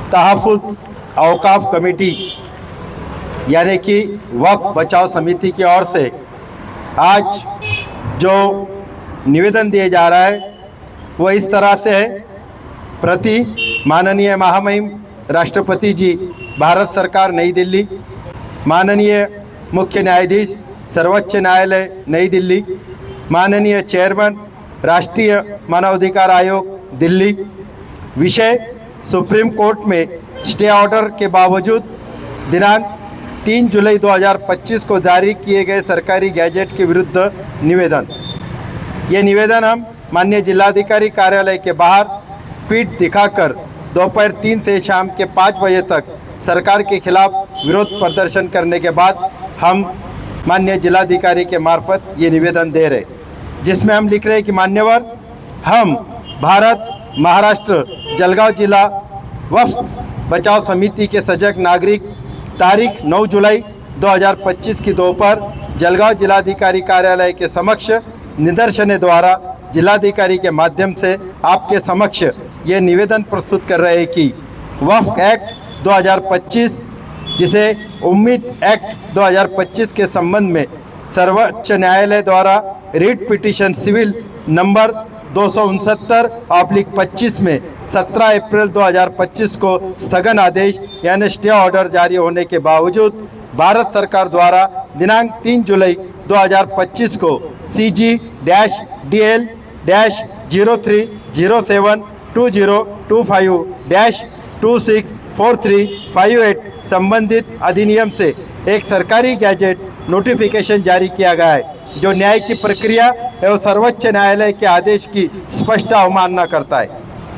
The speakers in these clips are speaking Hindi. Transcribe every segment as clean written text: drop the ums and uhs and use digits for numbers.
तहफ़्फ़ुज़ औक़ाफ़ कमेटी यानी कि वक्फ बचाव समिति की ओर से आज जो निवेदन दिया जा रहा है वो इस तरह से है। प्रति माननीय महामहिम राष्ट्रपति जी, भारत सरकार, नई दिल्ली। माननीय मुख्य न्यायाधीश, सर्वोच्च न्यायालय, नई दिल्ली। माननीय चेयरमैन, राष्ट्रीय मानवाधिकार आयोग, दिल्ली। विषय: सुप्रीम कोर्ट में स्टे ऑर्डर के बावजूद दिनांक 3 जुलाई 2025 को जारी किए गए सरकारी गैजेट के विरुद्ध निवेदन। ये निवेदन हम माननीय जिलाधिकारी कार्यालय के बाहर पीठ दिखाकर दोपहर 3 से शाम के 5 बजे तक सरकार के खिलाफ विरोध प्रदर्शन करने के बाद हम माननीय जिलाधिकारी के मार्फत ये निवेदन दे रहे, जिसमें हम लिख रहे हैं कि मान्यवर, हम भारत महाराष्ट्र जलगांव जिला वक्फ बचाव समिति के सजग नागरिक तारीख 9 जुलाई 2025 की दोपहर जलगांव जिलाधिकारी कार्यालय के समक्ष निदर्शने द्वारा जिलाधिकारी के माध्यम से आपके समक्ष ये निवेदन प्रस्तुत कर रहे हैं कि वक्फ एक्ट 2025, जिसे उम्मीद एक्ट 2025 के संबंध में सर्वोच्च न्यायालय द्वारा रिट पिटीशन सिविल नंबर 269/25 में 17 अप्रैल 2025 को स्थगन आदेश यानी स्टे ऑर्डर जारी होने के बावजूद भारत सरकार द्वारा दिनांक 3 जुलाई 2025 को CG-DL-03-072025-264358 संबंधित अधिनियम से एक सरकारी गैजेट नोटिफिकेशन जारी किया गया है, जो न्याय की प्रक्रिया एवं सर्वोच्च न्यायालय के आदेश की स्पष्ट अवमानना करता है।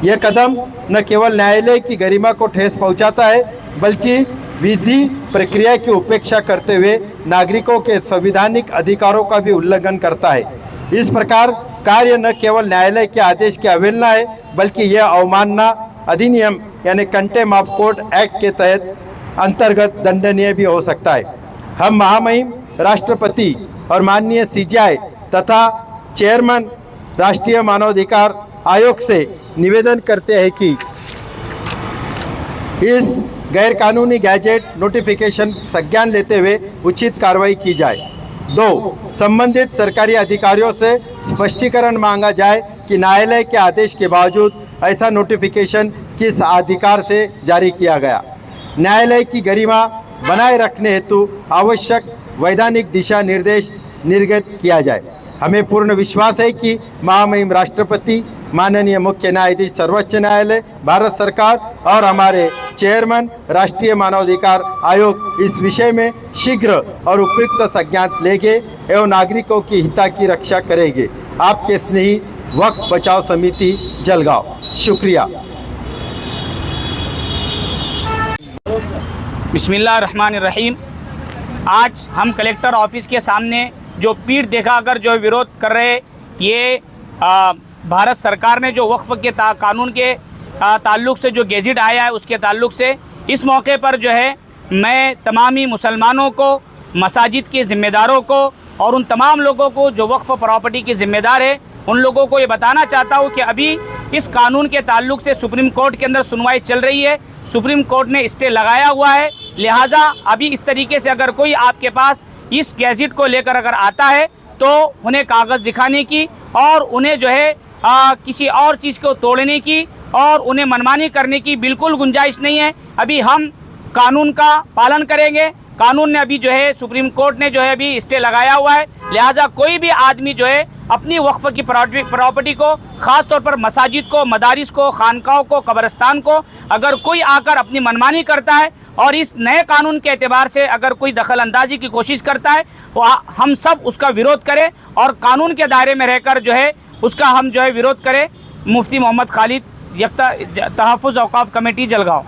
यह कदम न केवल न्यायालय की गरिमा को ठेस पहुंचाता है, बल्कि विधि प्रक्रिया की उपेक्षा करते हुए नागरिकों के संवैधानिक अधिकारों का भी उल्लंघन करता है। इस प्रकार कार्य न केवल न्यायालय के आदेश की अवहेलना है, बल्कि यह अवमानना अधिनियम यानी कंटेम्प्ट ऑफ कोर्ट एक्ट के तहत अंतर्गत दंडनीय भी हो सकता है। हम महामहिम राष्ट्रपति और माननीय CJI तथा चेयरमैन राष्ट्रीय मानवाधिकार आयोग से निवेदन करते हैं कि इस गैरकानूनी गैजेट नोटिफिकेशन संज्ञान लेते हुए उचित कार्रवाई की जाए। 2. संबंधित सरकारी अधिकारियों से स्पष्टीकरण मांगा जाए कि न्यायालय के आदेश के बावजूद ऐसा नोटिफिकेशन किस अधिकार से जारी किया गया। न्यायालय की गरिमा बनाए रखने हेतु आवश्यक वैधानिक दिशा निर्देश निर्गत किया जाए। हमें पूर्ण विश्वास है कि महामहिम राष्ट्रपति, माननीय मुख्य न्यायाधीश सर्वोच्च न्यायालय, भारत सरकार और हमारे चेयरमैन राष्ट्रीय मानवाधिकार आयोग इस विषय में शीघ्र और उपयुक्त संज्ञान लेंगे एवं नागरिकों की हित की रक्षा करेंगे। आपके स्नेही वक्फ बचाव समिति, जलगांव। शुक्रिया। बिस्मिल्लाहिर्रहमानिर्रहीम। आज हम कलेक्टर ऑफिस के सामने जो पीठ दिखाकर जो विरोध कर रहे, ये भारत सरकार ने जो वक्फ के कानून के ताल्लुक़ से जो गैजेट आया है उसके ताल्लुक़ से, इस मौके पर जो है मैं तमामी मुसलमानों को, मसाजिद के ज़िम्मेदारों को और उन तमाम लोगों को जो वक्फ प्रॉपर्टी के ज़िम्मेदार है, उन लोगों को ये बताना चाहता हूँ कि अभी इस कानून के ताल्लुक़ से सुप्रीम कोर्ट के अंदर सुनवाई चल रही है। सुप्रीम कोर्ट ने स्टे लगाया हुआ है, लिहाजा अभी इस तरीके से अगर कोई आपके पास इस गैजेट को लेकर अगर आता है तो उन्हें कागज़ दिखाने की और उन्हें जो है किसी और चीज़ को तोड़ने की और उन्हें मनमानी करने की बिल्कुल गुंजाइश नहीं है। अभी हम कानून का पालन करेंगे। कानून ने अभी जो है, सुप्रीम कोर्ट ने जो है अभी स्टे लगाया हुआ है, लिहाजा कोई भी आदमी जो है अपनी वक्फ की प्रॉपर्टी को, ख़ास तौर पर मसाजिद को, मदारिस को, खानकाओं को, कब्रिस्तान को अगर कोई आकर अपनी मनमानी करता है और इस नए कानून के एतबार से अगर कोई दखल अंदाजी की कोशिश करता है तो हम सब उसका विरोध करें और कानून के दायरे में रहकर जो है उसका हम जो है विरोध करें। मुफ्ती मोहम्मद खालिद, तहफ़्फ़ुज़ औक़ाफ़ कमेटी, जलगांव।